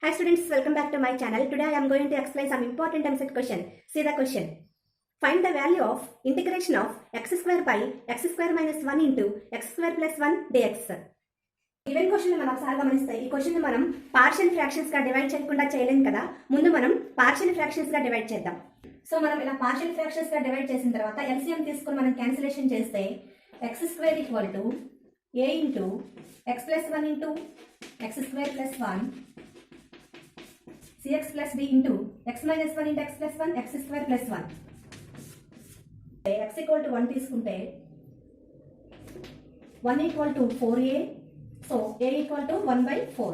Hi students, welcome back to my channel. Today I am going to explain some important MCET question. See the question. Find the value of integration of x square by x square minus 1 into x square plus 1 dx. Even question మనం ఒకసారి గమనిస్తే ఈ question మనం partial fractions గా divide చేయకుండా చేయలేం కదా. ముందు మనం పార్షియల్ ఫ్రాక్షన్స్ గా డివైడ్ చేద్దాం. సో మనం ఇలా పార్షియల్ ఫ్రాక్షన్స్ గా డివైడ్ చేసిన తర్వాత ఎల్సిఎం తీసుకొని మనం క్యాన్సిలేషన్ చేస్తే x square equal to a into x plus 1 into x square plus 1 cx plus d into x minus 1 into x plus 1 x square plus 1 x equal to 1 తీసుకుంటే 1 equal to 4a so a equal to 1 by 4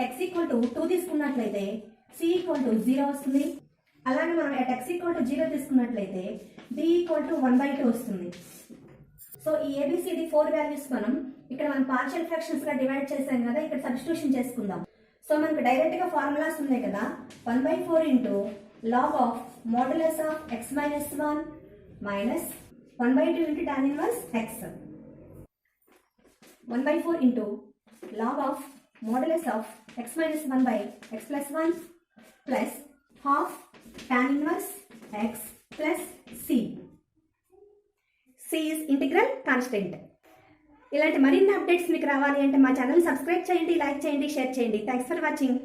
x equal to 2 తీసుకున్నట్లయితే c equal to 0 వస్తుంది. అలాగే మనం at x equal to 0 తీసుకున్నట్లయితే d equal to 1 by 2 వస్తుంది. So ఈ ABCD 4 values మనం ఇక్కడ మనం పార్షియల్ ఫ్రాక్షన్స్ గా డివైడ్ చేసాం కదా, ఇక్కడ సబ్స్టిట్యూషన్ చేసుకుందాం. సో మనకు డైరెక్ట్ గా ఫార్ములాస్ ఉన్నాయి కదా, 1/4 into log of modulus of x minus 1 minus 1/2 into tan inverse x. 1/4 into log of modulus of x minus 1 by x plus 1 plus half tan inverse x plus c. c is integral constant. ఇలాంటి మరిన్ని updates మీకు రావాలి అంటే మా channel subscribe చేయండి, like చేయండి, share చేయండి. Thanks for watching.